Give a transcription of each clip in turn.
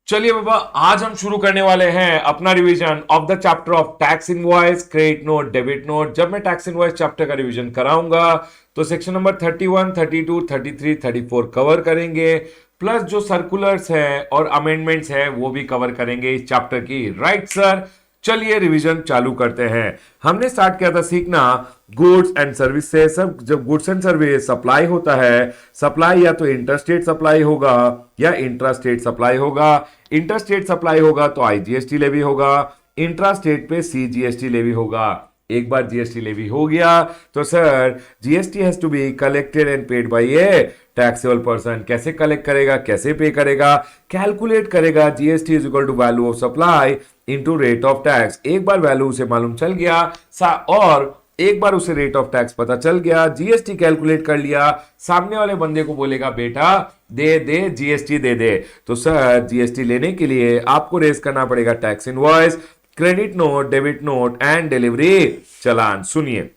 चलिए बाबा, आज हम शुरू करने वाले हैं अपना revision of the chapter of tax invoice, credit note, debit note. जब मैं टैक्स इनवॉइस चैप्टर का रिवीजन कराऊंगा तो सेक्शन नंबर 31, 32, 33, 34 कवर करेंगे, प्लस जो सर्कुलर्स हैं और अमेंडमेंट्स हैं वो भी कवर करेंगे इस चैप्टर की। राइट सर, चलिए रिवीजन चालू करते हैं। हमने स्टार्ट किया था सीखना गुड्स एंड सर्विस से। सब जब गुड्स एंड सर्विस सप्लाई होता है, सप्लाई या तो इंटरस्टेट सप्लाई होगा या इंट्रास्टेट सप्लाई होगा। इंटरस्टेट सप्लाई होगा तो आईजीएसटी लेवी होगा, इंट्रास्टेट पे सीजीएसटी लेवी होगा। एक बार जीएसटी लेवी हो गया तो sir GST has to be collected and paid by a taxable person. कैसे कलेक्ट करेगा, कैसे पे करेगा, कैलकुलेट करेगा। GST is equal to value of supply into rate of tax. एक बार वैल्यू उसे मालूम चल गया और एक बार उसे रेट ऑफ टैक्स पता चल गया, जीएसटी कैलकुलेट कर लिया, सामने वाले बंदे को बोलेगा बेटा दे दे जीएसटी दे दे। तो सर जीएसटी लेने के लिए आपको रेज करना पड़ेगा tax invoice, credit note, debit note and delivery challan. सुनिए,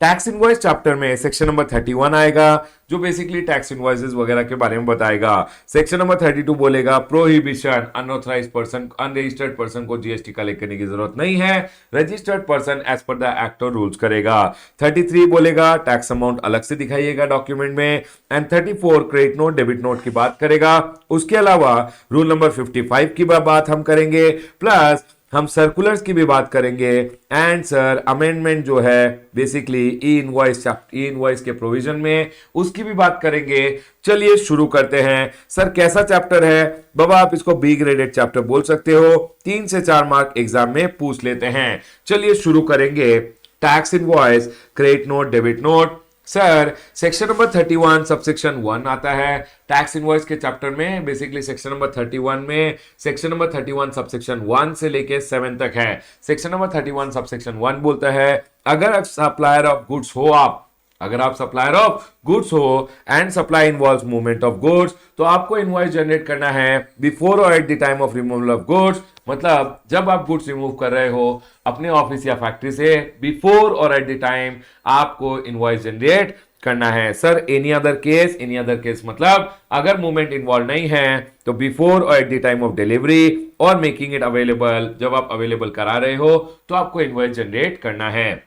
टैक्स इनवॉइस चैप्टर में सेक्शन नंबर 31 आएगा जो बेसिकली टैक्स इनवॉइसेस वगैरह के बारे में बताएगा। सेक्शन नंबर 32 बोलेगा prohibition, unauthorised person, unregistered person को जीएसटी कलेक्ट करने की जरूरत नहीं है, registered person as per the act और रूल्स करेगा। 33 बोलेगा टैक्स अमाउंट अलग से दिखाइएगा डॉक्यूमेंट में, and 34 credit note, debit note की बात करेगा। उसके अलावा रूल नंबर 55 की बात हम करेंगे, प्लस हम सर्कुलर्स की भी बात करेंगे, एंड सर अमेंडमेंट जो है बेसिकली ई इनवॉइस के प्रोविजन में उसकी भी बात करेंगे। चलिए शुरू करते हैं। सर कैसा चैप्टर है बाबा? आप इसको बी ग्रेडेड चैप्टर बोल सकते हो, 3 से 4 मार्क एग्जाम में पूछ लेते हैं। चलिए शुरू करेंगे tax invoice, credit note, debit note. Sir section number 31 subsection 1 आता है टैक्स इनवॉइस के चैप्टर में। बेसिकली सेक्शन नंबर 31 में सेक्शन नंबर 31 सबसेक्शन 1 से लेके 7 तक है। सेक्शन नंबर 31 सबसेक्शन 1 बोलता है अगर सप्लायर ऑफ गुड्स हो आप, अगर आप सप्लायर ऑफ गुड्स हो and supply involves movement of goods, तो आपको इनवॉइस जनरेट करना है बिफोर और at the time of removal of goods. मतलब जब आप गुड्स रिमूव कर रहे हो अपने ऑफिस या फैक्ट्री से, बिफोर और एट द टाइम आपको इनवॉइस जनरेट करना है। सर एनी अदर केस मतलब अगर मूवमेंट इन्वॉल्व नहीं है तो बिफोर और at the time of delivery और मेकिंग इट अवेलेबल, जब आप अवेलेबल करा रहे हो तो आपको इनवॉइस जनरेट करना है।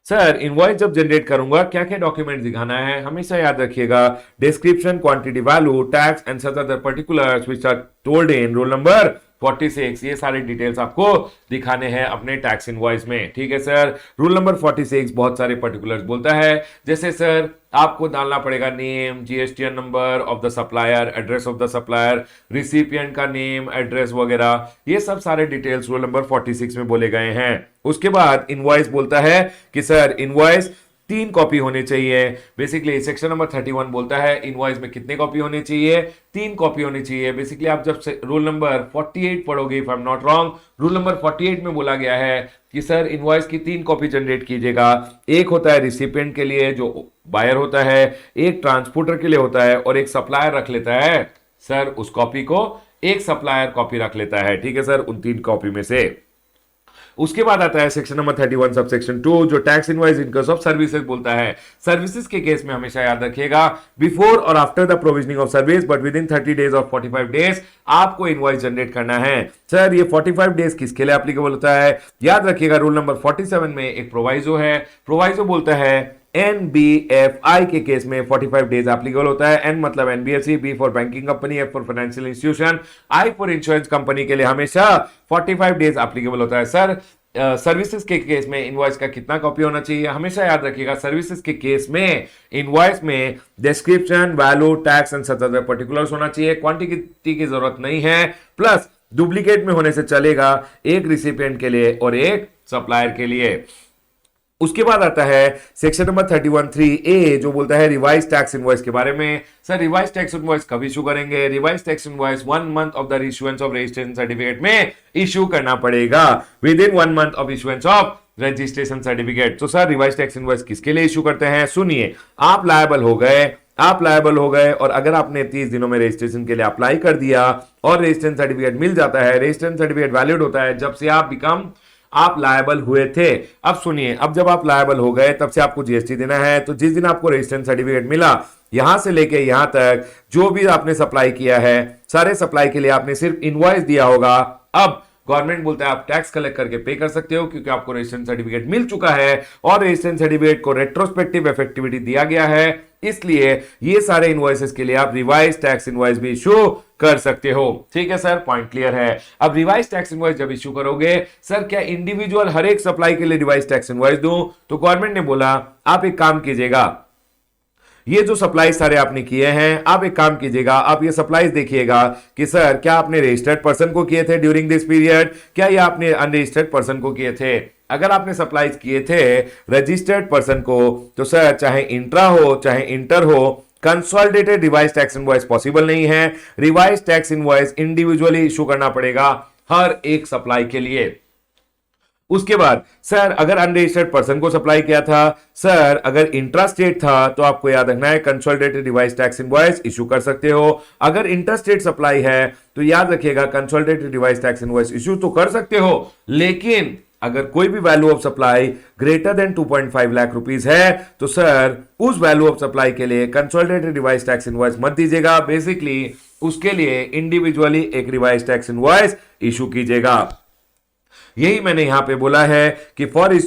सर इनवॉइस जब जनरेट करूंगा क्या क्या डॉक्यूमेंट दिखाना है, हमेशा याद रखिएगा description, quantity, value, tax and such other particulars which are told in rule number 46। ये सारे डिटेल्स आपको दिखाने हैं अपने टैक्स इनवॉइस में। ठीक है सर, रूल नंबर 46 बहुत सारे पर्टिकुलर्स बोलता है, जैसे सर आपको डालना पड़ेगा name, GSTN number of the supplier, address of the supplier, recipient का नेम, एड्रेस वगैरह, ये सब सारे डिटेल्स रूल नंबर 46 में बोले गए हैं। उसके बाद इनवॉइस बोलता है कि सर इनवॉइस 3 कॉपी होने चाहिए। बेसिकली सेक्शन नंबर 31 बोलता है इनवॉइस में कितने कॉपी होने चाहिए, 3 कॉपी होनी चाहिए। बेसिकली आप जब रूल नंबर 48 पढ़ोगे, if I am not wrong, rule number 48 में बोला गया है कि सर इनवॉइस की 3 कॉपी जनरेट कीजिएगा। एक होता है रिसिपिएंट के लिए जो बायर होता है, एक ट्रांसपोर्टर के लिए होता है, और एक सप्लायर रख लेता है सर उस कॉपी को, एक सप्लायर कॉपी रख लेता है। ठीक है सर, उन 3 कॉपी में से। उसके बाद आता है सेक्शन नंबर 31 सबसेक्शन 2 जो tax invoice in case of services बोलता है। सर्विसेज के केस में हमेशा याद रखिएगा बिफोर और after the provisioning of service but with in 30 days और 45 डेज आपको इनवॉइस जनरेट करना है। सर ये 45 डेज किसके लिए एप्लीकेबल होता है? याद रखिएगा रूल नंबर 47 में एक प्रोवाइजो है। प्रोवाइजो बोलता है एनबीएफआई के केस में 45 डेज एप्लीकेबल होता है। एन मतलब NBFC, B for banking company, F for financial institution, I for insurance company के लिए हमेशा 45 डेज एप्लीकेबल होता है। सर सर्विसेज के केस में इनवॉइस का कितना कॉपी होना चाहिए? हमेशा याद रखिएगा सर्विसेज के केस में इनवॉइस में description, value, tax and such other particulars होना चाहिए। क्वांटिटी की जरूरत नहीं है, प्लस डुप्लीकेट में होने से चलेगा, एक रिसिपिएंट के लिए और एक सप्लायर के लिए। उसके बाद आता है सेक्शन नंबर 31(3)(a) जो बोलता है रिवाइज टैक्स इनवॉइस के बारे में। सर रिवाइज टैक्स इनवॉइस कब इशू करेंगे? Revise tax invoice 1 month of the issuance of registration certificate में इशू करना पड़ेगा, with in 1 month of issuance of registration certificate. तो सर रिवाइज टैक्स इनवॉइस किसके लिए इशू करते हैं? सुनिए, आप लायबल हो गए और अगर आपने 30 दिनों में रजिस्ट्रेशन के लिए अप्लाई कर दिया और रजिस्ट्रेशन सर्टिफिकेट मिल जाता है, रजिस्ट्रेशन सर्टिफिकेट वैलिड होता है जब से आप लायबल हुए थे। अब सुनिए, अब जब आप लायबल हो गए तब से आपको जीएसटी देना है। तो जिस दिन आपको रजिस्ट्रेशन सर्टिफिकेट मिला यहां से लेके यहां तक जो भी आपने सप्लाई किया है, सारे सप्लाई के लिए आपने सिर्फ इनवॉइस दिया होगा। अब गवर्नमेंट बोलता है आप टैक्स कलेक्ट करके पे कर सकते हो, क्योंकि आपको रजिस्ट्रेशन सर्टिफिकेट मिल चुका है और रजिस्ट्रेशन सर्टिफिकेट को रेट्रोस्पेक्टिव इफेक्टिविटी दिया गया है। इसलिए ये सारे इनवॉइसेस के लिए आप रिवाइज टैक्स इनवॉइस भी इशू कर सकते हो। ठीक है सर, पॉइंट क्लियर है। अब रिवाइज टैक्स इनवॉइस जब इशू करोगे, सर क्या इंडिविजुअल हर एक सप्लाई के लिए रिवाइज टैक्स इनवॉइस दूं? तो गवर्नमेंट ने बोला आप एक काम कीजिएगा, ये जो सप्लाई सारे आपने किए हैं, आप एक काम कीजिएगा, आप ये सप्लाईज देखिएगा कि सर क्या आपने रजिस्टर्ड पर्सन को किए थे ड्यूरिंग दिस पीरियड, क्या ये आपने अनरजिस्टर्ड पर्सन को किए थे। अगर आपने सप्लाईज किए थे रजिस्टर्ड पर्सन को, तो सर चाहे इंट्रा हो चाहे इंटर हो, consolidated revise tax invoice possible नहीं है। Revise tax invoice individually issue करना पड़ेगा हर एक सप्लाई के लिए। उसके बाद सर अगर अनरजिस्टर्ड पर्सन को सप्लाई किया था, सर अगर इंट्रा स्टेट था, तो आपको याद रखना है consolidated revise tax invoice issue कर सकते हो। अगर इंटर स्टेट सप्लाई है तो याद रखिएगा consolidated revise tax invoice issue तो कर सकते हो, लेकिन अगर कोई भी value of supply greater than 2.5 lakh rupees है, तो सर उस वैल्यू ऑफ सप्लाई के लिए कंसोलिडेटेड रिवाइज टैक्स इनवॉइस मत दीजिएगा। बेसिकली उसके लिए इंडिविजुअली एक रिवाइज टैक्स इनवॉइस इशू कीजिएगा। यही मैंने यहां पे बोला है कि for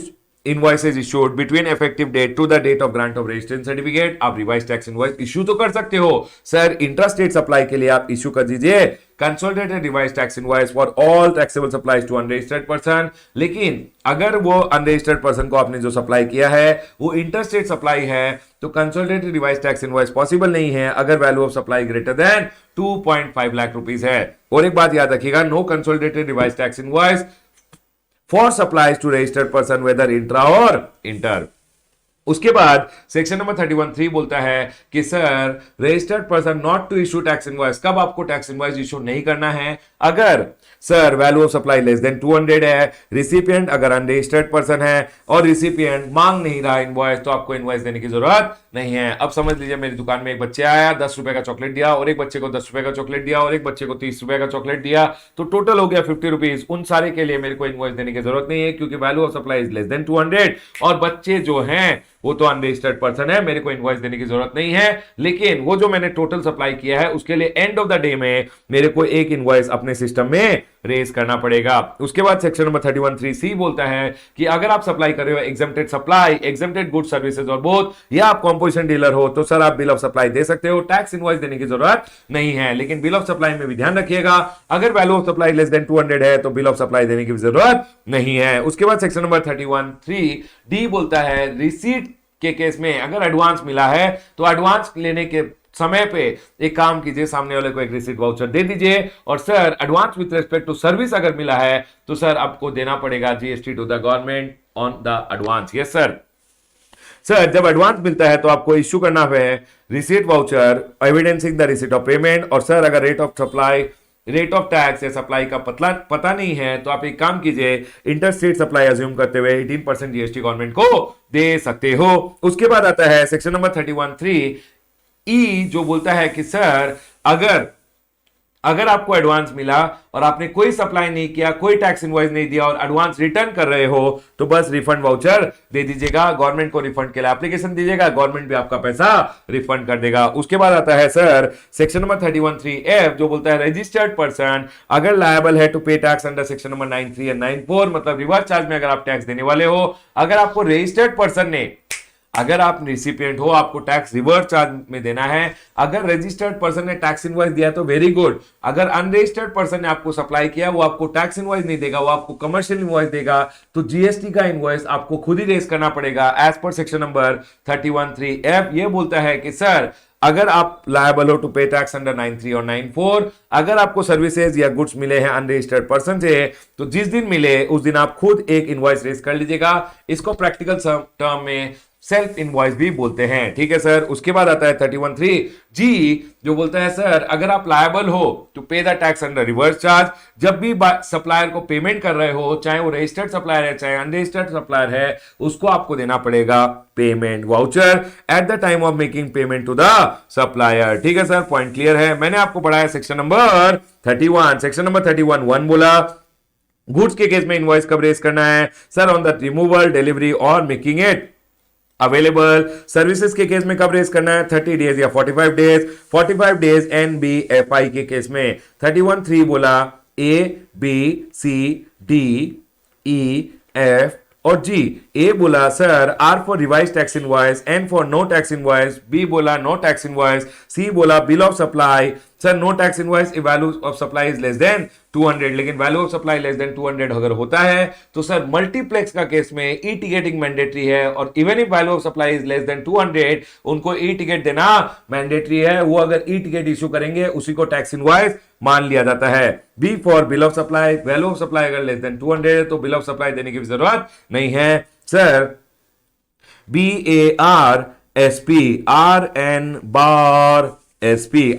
invoices issued between effective date to the date of grant of registration certificate, आप रिवाइज टैक्स इनवॉइस इशू तो कर सकते हो। सर इंट्रास्टेट सप्लाई के लिए आप इशू कर दीजिए consolidated revise tax invoice for all taxable supplies to unregistered person. लेकिन अगर वो अनरजिस्टर्ड पर्सन को आपने जो सप्लाई किया है वो इंटरस्टेट सप्लाई है, तो consolidated revise tax invoice possible नहीं है अगर value of supply greater than 2.5 lakh rupees है। और एक बात याद रखिएगा, no consolidated revise tax invoice for supplies to registered person whether intra or inter। उसके बाद सेक्शन नंबर 31(3) बोलता है कि sir registered person not to issue tax invoice, कब आपको टैक्स इनवॉइस इशू नहीं करना है? अगर sir value of supply less than 200 है, रिसिपिएंट अगर अनरजिस्टर्ड पर्सन है और रिसिपिएंट मांग नहीं रहा इनवॉइस, तो आपको इनवॉइस देने की जरूरत नहीं है। अब समझ लीजिए मेरी दुकान में एक बच्चे आया, 10 रुपए का चॉकलेट दिया, और एक बच्चे को 10 रुपए का चॉकलेट दिया, और एक बच्चे को 30 रुपए का चॉकलेट दिया, तो टोटल हो गया 50 रुपीज। उन सारे के लिए मेरे को इनवॉइस देने की जरूरत नहीं है, क्योंकि value of supply is less than 200 और बच्चे जो हैं वो तो अनरजिस्टर्ड पर्सन है, मेरे को इनवॉइस देने की जरूरत नहीं है। लेकिन वो जो मैंने टोटल सप्लाई किया है उसके लिए एंड ऑफ द डे में मेरे को एक इनवॉइस अपने सिस्टम में रेज करना पड़ेगा। उसके बाद सेक्शन नंबर 31(3)(c) बोलता है कि अगर आप सप्लाई कर रहे हो exempted supply, exempted good services और बोथ, या आप कॉम्पोजिशन डीलर हो, तो सर आप बिल ऑफ सप्लाई दे सकते हो, टैक्स इनवॉइस देने की जरूरत नहीं है। लेकिन बिल ऑफ सप्लाई में भी ध्यान रखिएगा, अगर value of supply less than 200 है तो बिल ऑफ सप्लाई देने की जरूरत नहीं है। उसके बाद सेक्शन नंबर 31(3)(d) बोलता है रिसीट के केस में अगर एडवांस मिला है तो एडवांस लेने के समय पे एक काम कीजिए, सामने वाले को एक रिसीट वाउचर दे दीजिए, और sir advance with respect to service अगर मिला है तो सर आपको देना पड़ेगा GST to the government on the advance. Yes sir. Sir जब एडवांस मिलता है तो आपको इश्यू करना है receipt voucher evidencing the receipt of payment, और सर अगर rate of supply, rate of tax या सप्लाई का पता नहीं है तो आप एक काम कीजिए, इंटरस्टेट सप्लाई अज्यूम करते हुए 18% जीएसटी गवर्नमेंट को दे सकते हो। उसके बाद आता है सेक्शन नंबर 31(3)(e) जो बोलता है कि सर अगर आपको एडवांस मिला और आपने कोई सप्लाई नहीं किया, कोई टैक्स इनवॉइस नहीं दिया और एडवांस रिटर्न कर रहे हो, तो बस रिफंड वाउचर दे दीजिएगा, गवर्नमेंट को रिफंड के लिए एप्लीकेशन दीजिएगा, गवर्नमेंट भी आपका पैसा रिफंड कर देगा। उसके बाद आता है सर सेक्शन नंबर 31(3)(f) जो बोलता है रजिस्टर्ड पर्सन अगर लायबल है टू पे tax under section number 93 and 94, मतलब रिवर्स चार्ज में अगर आप टैक्स देने वाले हो, अगर आपको रजिस्टर्ड पर्सन ने, अगर आप रिसिपिएंट हो, आपको टैक्स रिवर्स चार्ज में देना है, अगर रजिस्टर्ड पर्सन ने टैक्स इनवॉइस दिया तो वेरी गुड, अगर अनरजिस्टर्ड पर्सन ने आपको सप्लाई किया वो आपको टैक्स इनवॉइस नहीं देगा, वो आपको कमर्शियल इनवॉइस देगा, तो जीएसटी का इनवॉइस आपको खुद ही रेज करना पड़ेगा as per section number 31(3)(f। ये बोलता है कि सर अगर आप लायबल हो टू पे टैक्स अंडर 93 और 94, अगर आपको सर्विसेज या गुड्स मिले हैं अनरजिस्टर्ड पर्सन से, तो जिस दिन मिले उस दिन आप खुद एक इनवॉइस रेज कर लीजिएगा। इसको प्रैक्टिकल टर्म में सेल्फ इनवॉइस भी बोलते हैं। ठीक है सर। उसके बाद आता है 31(3)(g) जो बोलता है सर अगर आप लायबल हो टू पे the tax under reverse charge, जब भी सप्लायर को पेमेंट कर रहे हो, चाहे वो रजिस्टर्ड सप्लायर है चाहे अनरजिस्टर्ड सप्लायर है, उसको आपको देना पड़ेगा payment voucher at the time of making payment to the supplier. ठीक है सर, पॉइंट क्लियर है। मैंने आपको पढ़ाया सेक्शन नंबर 31। सेक्शन नंबर 31(1) बोला गुड्स के केस में इनवॉइस कब रेज करना है? Sir on the removal, delivery और मेकिंग इट अवेलेबल। सर्विसेज के केस में कब रेस करना है, 30 डेज या 45 डेज। 45 डेज NBFI के केस में 31(3) बोला A B C D E F और जी। ए बोला sir R for revise tax invoice, N for no tax invoice, B बोला नो टैक्स इनवॉइस, सी बोला bill of supply. Sir no tax invoice value of supply is less than 200, लेकिन value of supply less than 200 अगर होता है तो sir multiplex का case में e ticketing mandatory है, और even if value of supply is less than 200 उनको ई टिकट देना मैंडेटरी है। वो अगर ई टिकट इशू करेंगे उसी को टैक्स इनवॉइस मान लिया जाता है। B for bill of supply, value of supply अगर लेस देन 200 है तो बिल ऑफ सप्लाई देने की जरूरत नहीं है। सर BARSP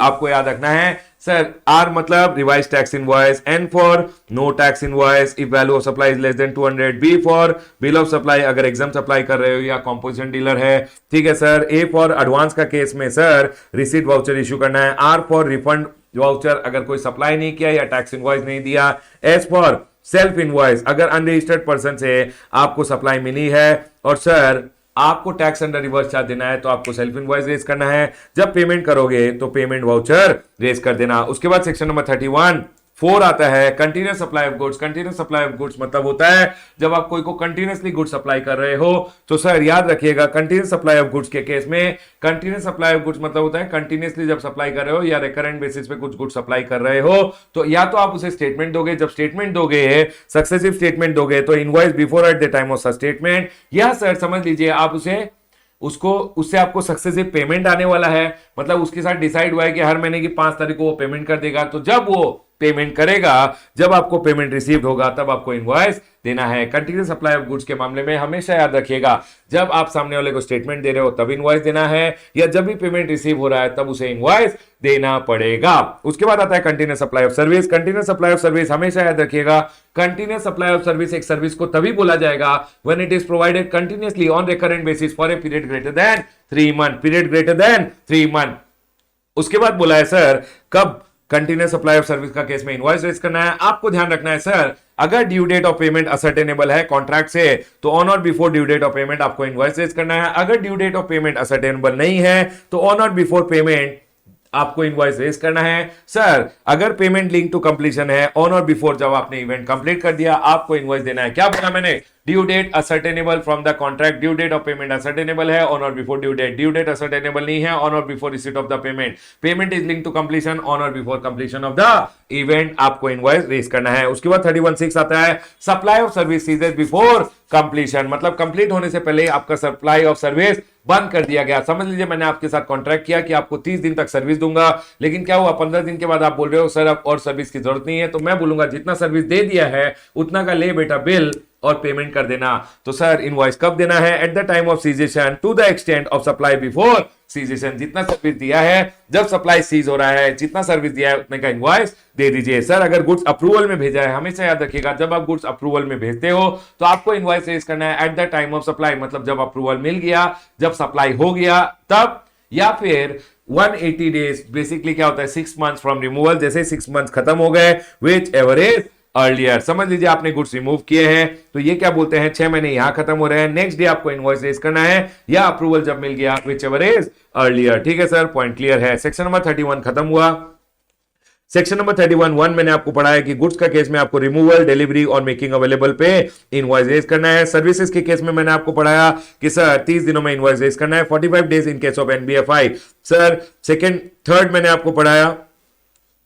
आपको याद रखना है सर। आर मतलब revise tax invoice, N for no tax invoice if value of supply is less than 200, B for bill of supply अगर एग्जाम सप्लाई कर रहे हो या कॉम्पोजिशन डीलर है, ठीक है सर। ए फॉर एडवांस का केस में सर रिसीट वाउचर इशू करना है। आर फॉर रिफंड वाउचर अगर कोई सप्लाई नहीं किया या टैक्स इनवॉइस नहीं दिया। एस फॉर सेल्फ इनवॉइस अगर अनरजिस्टर्ड पर्सन से आपको सप्लाई मिली है और सर आपको टैक्स अंडर रिवर्स चार्ज देना है तो आपको सेल्फ इनवॉइस रेज करना है। जब पेमेंट करोगे तो पेमेंट वाउचर रेज कर देना। उसके बाद सेक्शन नंबर 31(4) आता है continuous supply of goods. Continuous supply of goods मतलब होता है जब आप कोई को कंटिन्यूसली गुड्स सप्लाई कर रहे हो। तो सर याद रखिएगा कंटिन्यूस सप्लाई ऑफ गुड्स के केस में कंटिन्यूस सप्लाई ऑफ गुड्स मतलब होता है कंटिन्यूसली जब सप्लाई कर रहे हो या रिकरेंट बेसिस पे कुछ गुड्स सप्लाई कर रहे हो तो या तो आप उसे स्टेटमेंट दोगे, जब स्टेटमेंट दोगे सक्सेसिव स्टेटमेंट दोगे तो invoice before at the time of statement, या सर समझ लीजिए आप उससे आपको सक्सेसिव पेमेंट आने वाला है, मतलब उसके साथ डिसाइड हुआ है कि हर महीने की 5 तारीख को वो पेमेंट कर देगा। तो जब वो पेमेंट करेगा, जब आपको पेमेंट रिसीव होगा तब आपको इनवॉइस देना है। कंटिन्यूस सप्लाई ऑफ गुड्स के मामले में हमेशा याद रखिएगा जब आप सामने वाले को स्टेटमेंट दे रहे हो तब इनवॉइस देना है, या जब भी पेमेंट रिसीव हो रहा है तब उसे इनवॉइस देना पड़ेगा। उसके बाद आता है continuous supply of service. Continuous supply of service हमेशा याद रखिएगा कंटिन्यूस सप्लाई ऑफ सर्विस एक सर्विस को तभी बोला जाएगा when it is provided continuously on recurrent basis for a period greater than 3 month. Period greater than 3 month. उसके बाद बोला है सर कब कंटिन्यूस सप्लाई ऑफ सर्विस का केस में इनवॉइस रेज करना है। आपको ध्यान रखना है सर अगर due date of payment ascertainable है कॉन्ट्रैक्ट से तो ऑन और before due date of payment आपको इनवॉइस रेज करना है। अगर due date of payment ascertainable नहीं है तो ऑन और बिफोर पेमेंट आपको इनवॉइस रेज करना है। सर अगर पेमेंट लिंक टू कंप्लीशन है ऑन और बिफोर जब आपने इवेंट कंप्लीट कर दिया आपको इनवॉइस देना है। क्या बोला मैंने, due date ascertainable from the contract, due date of payment ascertainable है ऑन और before due date, due date ascertainable नहीं है ऑन और before receipt of the payment, payment is link to completion on और before completion of the event, आपको invoice raise करना है। उसके बाद 31(6) आता है supply of service ceases before completion, मतलब कंप्लीट होने से पहले आपका सप्लाई ऑफ सर्विस बंद कर दिया गया। समझ लीजिए मैंने आपके साथ कॉन्ट्रैक्ट किया कि आपको 30 दिन तक सर्विस दूंगा, लेकिन क्या हुआ 15 दिन के बाद आप बोल रहे हो सर अब और सर्विस की जरूरत नहीं है, तो मैं बोलूंगा जितना सर्विस दे दिया है उतना का ले बेटा बिल और पेमेंट कर देना। तो सर इनवॉइस कब देना है, at the time of cessation to the extent of supply before cessation, जितना सर्विस दिया है जब सप्लाई सीज हो रहा है जितना सर्विस दिया है उतने का इनवॉइस दे दीजिए। सर अगर गुड्स अप्रूवल में भेजा है, हमेशा याद रखिएगा जब आप गुड्स अप्रूवल में भेजते हो तो आपको इनवॉइस रेज करना है at the time of supply, मतलब जब अप्रूवल मिल गया, जब सप्लाई हो गया तब, या फिर 180 डेज, बेसिकली क्या होता है 6 मंथ्स फ्रॉम रिमूवल, जैसे 6 मंथ्स खत्म हो गए विच एवर इज अर्लियर। समझ लीजिए आपने गुड्स रिमूव किए हैं तो ये क्या बोलते हैं 6 महीने यहां खत्म हो रहे हैं, नेक्स्ट डे आपको इनवॉइस रेज करना है या अप्रूवल जब मिल गया विच एवर इज अर्लियर। ठीक है सर, पॉइंट क्लियर है। सेक्शन नंबर 31 खत्म हुआ। सेक्शन नंबर 31(1) मैंने आपको पढ़ा है कि गुड्स का केस में आपको रिमूवल, डिलीवरी और मेकिंग अवेलेबल पे इनवॉइस रेज करना है। सर्विसेज के केस में मैंने आपको पढ़ाया कि सर 30 दिनों में इनवॉइस रेज करना है, 45 days in case of NBFI. Sir third मैंने आपको पढ़ाया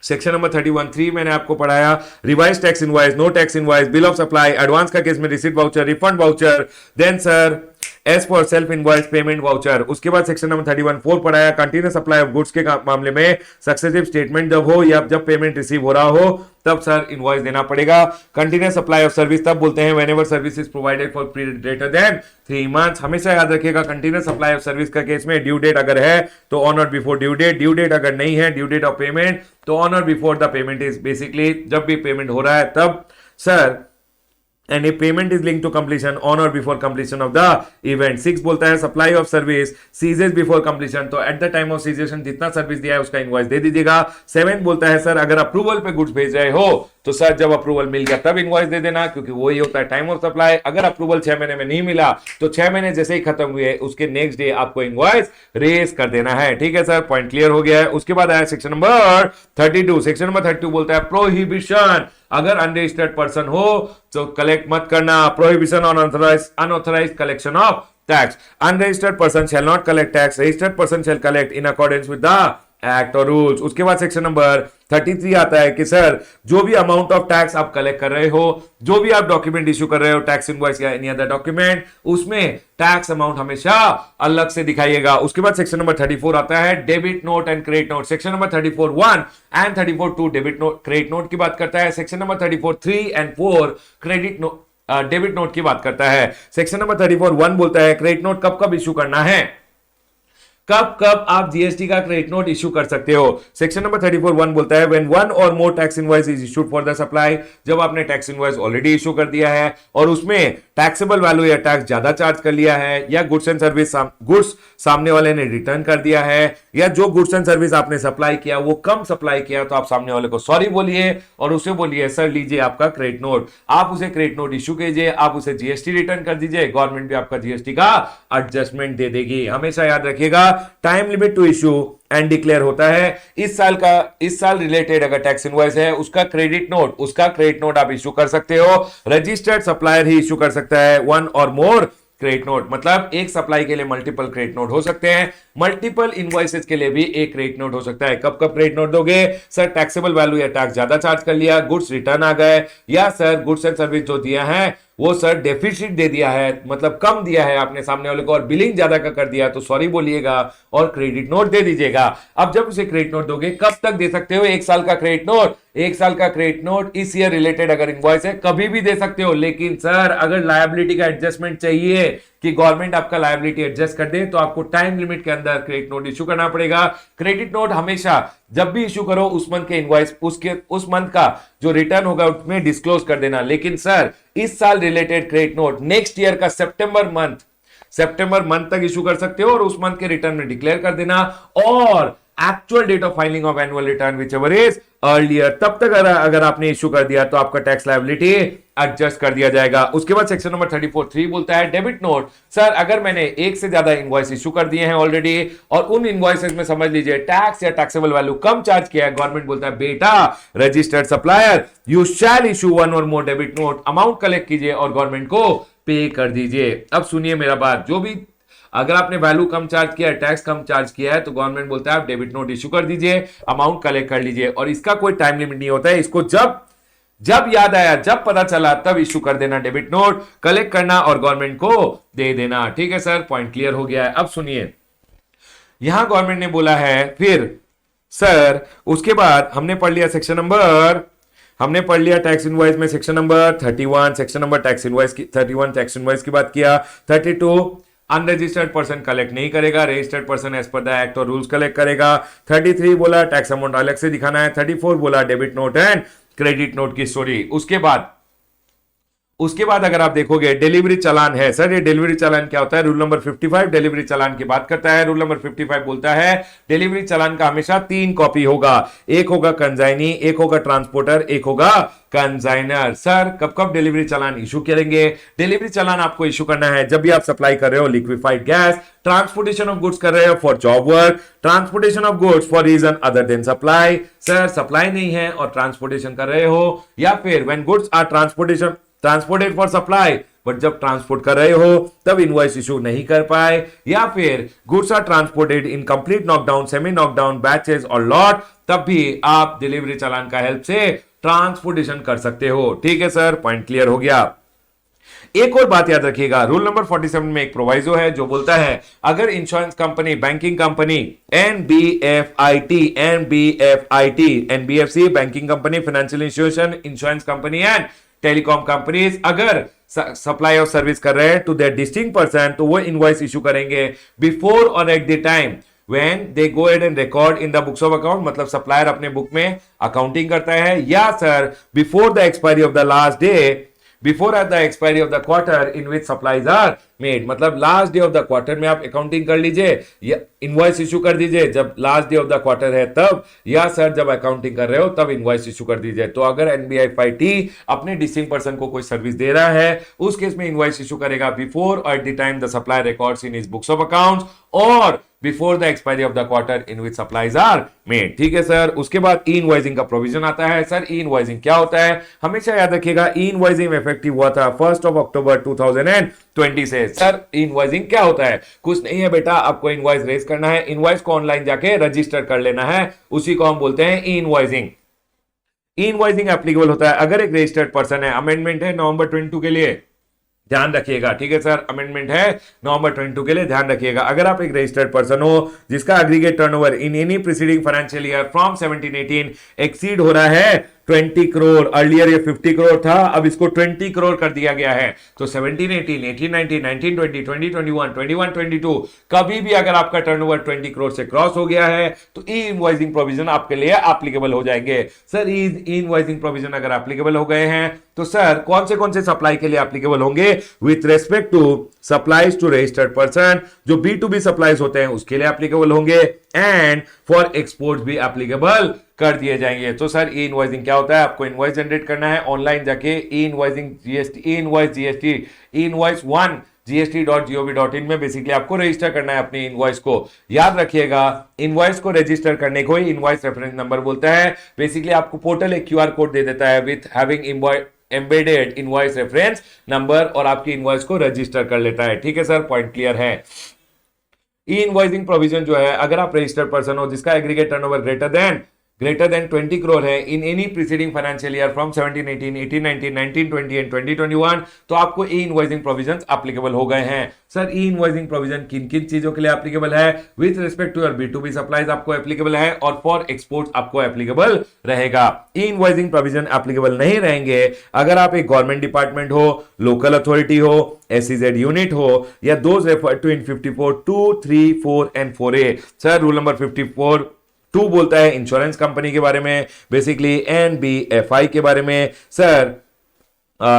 सेक्शन नंबर 31(3) मैंने आपको पढ़ाया revise tax invoice, no tax invoice, bill of supply, advance का केस में receipt voucher, refund voucher, then sir S for self invoice, payment voucher. उसके बाद सेक्शन नंबर 31(4) पढ़ाया कंटिन्यूस सप्लाई ऑफ गुड्स के मामले में सक्सेसिव स्टेटमेंट जब हो या जब पेमेंट रिसीव हो रहा हो तब सर इनवॉइस देना पड़ेगा। कंटिन्यूस सप्लाई ऑफ सर्विस तब बोलते हैं whenever service is provided for period greater than 3 months. हमेशा याद रखिएगा कंटिन्यूस सप्लाई ऑफ सर्विस का केस में ड्यू डेट अगर है तो ऑन और before due date, due date अगर नहीं है ड्यू डेट ऑफ पेमेंट तो ऑन और before the payment is, basically जब भी पेमेंट हो रहा है तब sir, and if payment is linked to completion on or before completion of the event। 6 बोलता है supply of service ceases before completion, तो at the time of cessation जितना सर्विस दिया है उसका इनवॉइस दे दीजिएगा। 7 बोलता है सर अगर अप्रूवल पे गुड्स भेज रहे हो तो सर जब अप्रूवल मिल गया तब इनवॉइस दे देना, क्योंकि वही होता है टाइम ऑफ सप्लाई। अगर अप्रूवल 6 महीने में नहीं मिला तो 6 महीने जैसे ही खत्म हुए उसके नेक्स्ट डे आपको इनवॉइस रेज कर देना है। ठीक है सर, पॉइंट क्लियर हो गया है। उसके बाद आया सेक्शन नंबर 32। सेक्शन नंबर 32 बोलता है प्रोहिबिशन, अगर अनरजिस्टर्ड पर्सन हो तो कलेक्ट मत करना। Prohibition on unauthorised collection of tax, unregistered person shall not collect tax, registered person shall collect in accordance with the act और रूल्स। उसके बाद सेक्शन नंबर 33 आता है कि सर जो भी अमाउंट ऑफ टैक्स आप कलेक्ट कर रहे हो, जो भी आप डॉक्यूमेंट इश्यू कर रहे हो, टैक्स इनवॉइस या एनी अदर डॉक्यूमेंट, उसमें टैक्स अमाउंट हमेशा अलग से दिखाइएगा। उसके बाद सेक्शन नंबर 34 आता है debit note and credit note. Section number 34(1) and 34(2) debit note credit note की बात करता है। Section number 34(3) and 4 credit note debit note की बात करता है। सेक्शन नंबर 34(1) बोलता है क्रेडिट नोट कब कब इश्यू करना है, कब कब आप जीएसटी का क्रेडिट नोट इश्यू कर सकते हो। सेक्शन नंबर 34(1) बोलता है व्हेन वन और more tax invoice is issued for the supply, जब आपने टैक्स इनवॉइस ऑलरेडी इशू कर दिया है और उसमें टैक्सेबल वैल्यू या टैक्स ज्यादा चार्ज कर लिया है, या गुड्स एंड सर्विस गुड्स सामने वाले ने रिटर्न कर दिया है, या जो गुड्स एंड सर्विस आपने सप्लाई किया वो कम सप्लाई किया, तो आप सामने वाले को सॉरी बोलिए और उसे बोलिए सर लीजिए आपका क्रेडिट नोट। आप उसे क्रेडिट नोट इशू कीजिए, आप उसे जीएसटी रिटर्न कर दीजिए, गवर्नमेंट भी आपका जीएसटी का एडजस्टमेंट दे देगी। हमेशा याद रखिएगा time limit to issue and declare होता है। इस साल रिलेटेड अगर टैक्स इनवॉइस है उसका क्रेडिट नोट आप इशू कर सकते हो। रजिस्टर्ड सप्लायर ही इशू कर सकता है वन और मोर क्रेडिट नोट, मतलब एक सप्लाई के लिए मल्टीपल क्रेडिट नोट हो सकते हैं, मल्टीपल इनवॉइसेस के लिए भी एक क्रेडिट नोट हो सकता है। कब कब क्रेडिट नोट दोगे, सर टैक्सेबल वैल्यू या टैक्स ज्यादा चार्ज कर लिया, गुड्स रिटर्न आ गए, या सर गुड्स एंड सर्विस जो दिया है वो सर डेफिसिट दे दिया है, मतलब कम दिया है आपने सामने वाले को और बिलिंग ज्यादा का कर दिया, तो सॉरी बोलिएगा और क्रेडिट नोट दे दीजिएगा। अब जब उसे क्रेडिट नोट दोगे कब तक दे सकते हो, 1 साल का क्रेडिट नोट। 1 साल का क्रेडिट नोट इस ईयर रिलेटेड अगर इनवॉइस है कभी भी दे सकते हो, लेकिन सर अगर लायबिलिटी का एडजस्टमेंट चाहिए कि गवर्नमेंट आपका लायबिलिटी एडजस्ट कर दे तो आपको टाइम लिमिट के अंदर क्रेडिट नोट इशू करना पड़ेगा। क्रेडिट नोट हमेशा जब भी इशू करो उस मंथ के इनवॉइस उस मंथ का जो रिटर्न होगा उसमें डिस्क्लोज कर देना। लेकिन सर इस साल related credit note next year का सितंबर मंथ तक इशू कर सकते हो और उस मंथ के रिटर्न में डिक्लेयर कर देना, और actual date of filing of annual return whichever is earlier, तब तक अगर आपने इशू कर दिया तो आपका टैक्स लायबिलिटी एडजस्ट कर दिया जाएगा। उसके बाद सेक्शन नंबर 34(3) बोलता है डेबिट नोट। सर अगर मैंने एक से ज्यादा इनवॉइस इशू कर दिए हैं ऑलरेडी और उन इनवॉइसेस में समझ लीजिए टैक्स या टैक्सेबल वैल्यू कम चार्ज किया है, गवर्नमेंट बोलता है बेटा registered supplier you shall issue one और मोर डेबिट नोट, अमाउंट कलेक्ट कीजिए और गवर्नमेंट को पे कर दीजिए। अब सुनिए मेरा बात, जो भी अगर आपने वैल्यू कम चार्ज किया है, टैक्स कम चार्ज किया है, तो गवर्नमेंट बोलता है आप डेबिट नोट इशू कर दीजिए, अमाउंट कलेक्ट कर लीजिए, और इसका कोई टाइम लिमिट नहीं होता है। इसको जब याद आया, जब पता चला तब इशू कर देना डेबिट नोट, कलेक्ट करना और गवर्नमेंट को दे देना। ठीक है सर, पॉइंट क्लियर हो गया है। अब सुनिए, यहां गवर्नमेंट ने बोला है फिर सर उसके बाद हमने पढ़ लिया टैक्स इनवॉइस में section number 31, section number tax invoice की 31 टैक्स इनवॉइस की बात किया। 32 अनरजिस्टर्ड पर्सन कलेक्ट नहीं करेगा, registered person as per the act और रूल्स कलेक्ट करेगा। 33 बोला टैक्स अमाउंट अलग से दिखाना है। 34 बोला debit note and credit note की स्टोरी। उसके बाद अगर आप देखोगे डिलीवरी चालान है। सर ये डिलीवरी चालान क्या होता है, रूल नंबर 55 डिलीवरी चालान की बात करता है। रूल नंबर 55 बोलता है डिलीवरी चालान का हमेशा 3 कॉपी होगा, एक होगा कंजाइनी, एक होगा ट्रांसपोर्टर, एक होगा कंजाइनर। सर कब कब डिलीवरी चालान इशू करेंगे, डिलीवरी चालान आपको इशू करना है जब भी आप सप्लाई कर रहे हो liquefied gas, transportation of goods कर रहे हो for job work, transportation of goods for reason other than supply. Sir supply नहीं है और ट्रांसपोर्टेशन कर रहे हो, या फिर when goods are transported for supply but जब ट्रांसपोर्ट कर रहे हो तब इनवॉइस इशू नहीं कर पाए, या फिर goods are transported in complete knockdown, semi knockdown, batches और लॉट, तब भी आप डिलीवरी चालान का हेल्प से ट्रांसपोर्टेशन कर सकते हो। ठीक है सर, पॉइंट क्लियर हो गया। एक और बात याद रखिएगा, रूल नंबर 47 में एक प्रोवाइजो है जो बोलता है अगर insurance company, banking company, NBFC banking company, financial institution, insurance company and telecom companies अगर सप्लाई ऑफ सर्विस कर रहे हैं टू देयर डिस्टिंक्ट पर्सन, तो वो इनवॉइस इशू करेंगे बिफोर और at the time when they go ahead and record in the books of account, मतलब supplier अपने बुक में अकाउंटिंग करता है, या sir before the expiry of the last day before at the expiry of the quarter in which supplies are made, मतलब last day of the quarter में आप accounting कर लीजिए या इनवॉइस इशू कर दीजिए जब last day of the quarter है तब, या सर जब अकाउंटिंग कर रहे हो तब इनवॉइस इशू कर दीजिए। तो अगर एनबीएफआईटी अपने डिस्टिंग पर्सन को कोई सर्विस दे रहा है उस केस में इनवॉइस इशू करेगा बिफोर और at the time the supply records in his books of accounts और before the expiry of the quarter in which supplies are made. ठीक है सर। उसके बाद ई इनवॉइसिंग का प्रोविजन आता है। सर ई इनवॉइसिंग क्या होता है, हमेशा याद रखिएगा ई इनवॉइसिंग इफेक्टिव हुआ था 1 अक्टूबर 2020 से। सर ई इनवॉइसिंग क्या होता है, कुछ नहीं है बेटा, आपको इनवॉइस रेज करना है, इनवॉइस को ऑनलाइन जाके रजिस्टर कर लेना है, उसी को हम बोलते हैं ई इनवॉइसिंग। ई इनवॉइसिंग एप्लीकेबल होता है अगर एक रजिस्टर्ड पर्सन है, अमेंडमेंट है नवंबर 22 के लिए, ध्यान रखिएगा। ठीक है सर, अमेंडमेंट है नवंबर 22 के लिए, ध्यान रखिएगा। अगर आप एक रजिस्टर्ड पर्सन हो जिसका aggregate turnover in any preceding financial year from 17-18 exceed हो रहा है 20 करोड़, अर्लियर ये 50 करोड़ था, अब इसको 20 करोड़ कर दिया गया है, तो 17-18, 18-19, 19-20, 20-21, 21-22 कभी भी अगर आपका टर्नओवर 20 करोड़ से क्रॉस हो गया है तो ई इनवॉइसिंग प्रोविजन आपके लिए एप्लीकेबल हो जाएंगे। सर ई इनवॉइसिंग प्रोविजन अगर एप्लीकेबल हो गए हैं तो सर कौन से सप्लाई के लिए एप्लीकेबल होंगे, with respect to supplies to registered person, जो B2B सप्लाईज होते हैं उसके लिए एप्लीकेबल होंगे, एंड फॉर एक्सपोर्ट भी एप्लीकेबल कर दिए जाएंगे। तो सर ई इनवॉइसिंग क्या होता है, आपको इनवॉइस जनरेट करना है ऑनलाइन जाके e invoicing GST, e invoice GST, e invoice 1 gst.gov.in में बेसिकली आपको रजिस्टर करना है अपनी इनवॉइस को। याद रखिएगा इनवॉइस को रजिस्टर करने को ही इनवॉइस रेफरेंस नंबर बोलता है। बेसिकली आपको पोर्टल एक क्यूआर कोड दे देता है with having embedded invoice reference number और आपकी इनवॉइस को रजिस्टर कर लेता है। ठीक है सर, पॉइंट क्लियर है। ई इनवॉइसिंग प्रोविजन जो है, अगर आप रजिस्टर्ड पर्सन हो जिसका aggregate turnover greater than 20 crore है in any preceding financial year from 17-18, 18-19, 19-20 and 20-21, तो आपको ई इनवॉइसिंग प्रोविजंस एप्लीकेबल हो गए हैं। सर ई इनवॉइसिंग प्रोविजन किन किन चीजों के लिए एप्लीकेबल है, with respect to your B2B supplies आपको एप्लीकेबल है और फॉर एक्सपोर्ट्स आपको एप्लीकेबल रहेगा। ई इनवॉइसिंग प्रोविजन एप्लीकेबल नहीं रहेंगे अगर आप एक गवर्नमेंट डिपार्टमेंट हो, लोकल अथॉरिटी हो, SEZ यूनिट हो, या those referred to in 54(2), 3, 4 and 4A। Sir rule number 54(2) बोलता है इंश्योरेंस कंपनी के बारे में, बेसिकली NBFI के बारे में। सर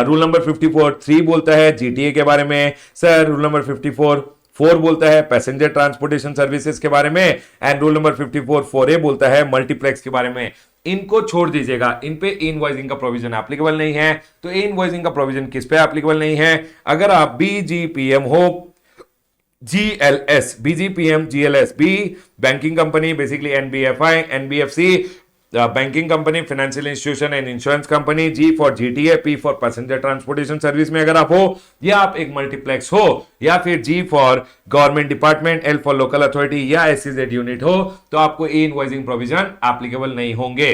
रूल नंबर 54(3) बोलता है GTA के बारे में। सर रूल नंबर 54(4) बोलता है पैसेंजर ट्रांसपोर्टेशन सर्विसेज के बारे में, एंड रूल नंबर 54(4A) बोलता है मल्टीप्लेक्स के बारे में। इनको छोड़ दीजिएगा, इन पे इनवॉइसिंग का प्रोविजन एप्लीकेबल नहीं है। तो इनवॉइसिंग का प्रोविजन किस पे एप्लीकेबल नहीं है, अगर आप BGPM हो, GLS, BGPM, GLS, B banking company, basically NBFI, NBFC banking company, financial institution and insurance company, G for GTA, P for passenger transportation service में अगर आप हो, या आप एक मल्टीप्लेक्स हो, या फिर G for government department, L for local authority या SEZ यूनिट हो, तो आपको ई इनवॉइसिंग प्रोविजन एप्लीकेबल नहीं होंगे।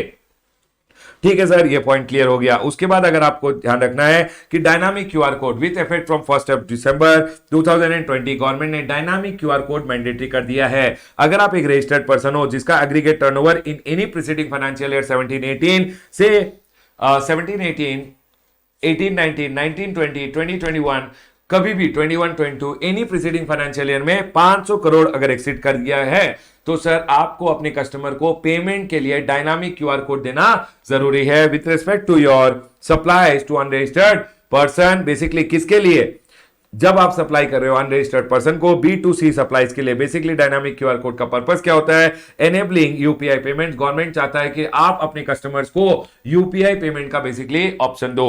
ठीक है सर, ये पॉइंट क्लियर हो गया। उसके बाद अगर आपको ध्यान रखना है कि dynamic QR code with effect from 1 December 2020 government ने डायनामिक क्यूआर कोड मैंडेटरी कर दिया है। अगर आप एक रजिस्टर्ड पर्सन हो जिसका aggregate turnover in any preceding financial year 17-18 से 17-18, 18-19, 19-20, 20-21 कभी भी 21-22 एनी प्रीसीडिंग फाइनेंशियल ईयर में 500 करोड़ अगर एक्सीड कर दिया है तो सर आपको अपने कस्टमर को पेमेंट के लिए डायनामिक क्यूआर कोड देना जरूरी है with respect to your supplies to unregistered person. Basically किसके लिए, जब आप सप्लाई कर रहे हो अनरजिस्टर्ड पर्सन को B2C सप्लाईज के लिए, बेसिकली डायनामिक क्यूआर कोड का पर्पस क्या होता है, एनेबलिंग यूपीआई पेमेंट। गवर्नमेंट चाहता है कि आप अपने कस्टमर्स को यूपीआई पेमेंट का बेसिकली ऑप्शन दो।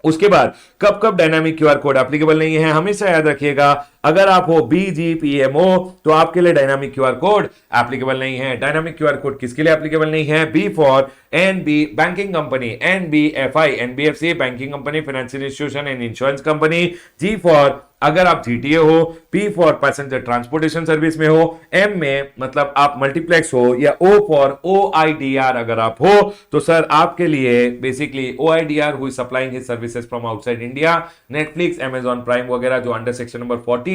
उसके बाद कब कब डायनामिक क्यूआर कोड एप्लीकेबल नहीं है, हमेशा याद रखिएगा अगर आप हो BGPMO तो आपके लिए डायनामिक क्यूआर कोड एप्लीकेबल नहीं है। डायनामिक क्यूआर कोड किसके लिए एप्लीकेबल नहीं है, B for NB banking company, NBFI NBFC banking company, financial institution and insurance company, G for अगर आप GTA हो, P for passenger transportation service में हो, M में मतलब आप मल्टीप्लेक्स हो, या O फॉर OIDR अगर आप हो तो सर आपके लिए बेसिकली OIDR हुई supplying his services from outside India, Netflix, Amazon prime वगैरह जो अंडर सेक्शन नंबर 14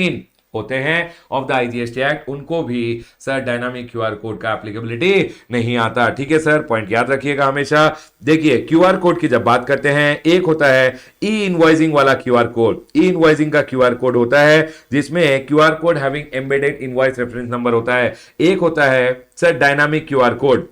होते हैं ऑफ द IGST एक्ट, उनको भी सर डायनामिक क्यूआर कोड का एप्लीकेबिलिटी नहीं आता। ठीक है सर, पॉइंट याद रखिएगा हमेशा। देखिए क्यूआर कोड की जब बात करते हैं, एक होता है ई इनवॉइसिंग वाला क्यूआर कोड। ई इनवॉइसिंग का क्यूआर कोड होता है जिसमें QR code having embedded invoice reference number होता है। एक होता है सर डायनामिक क्यूआर कोड।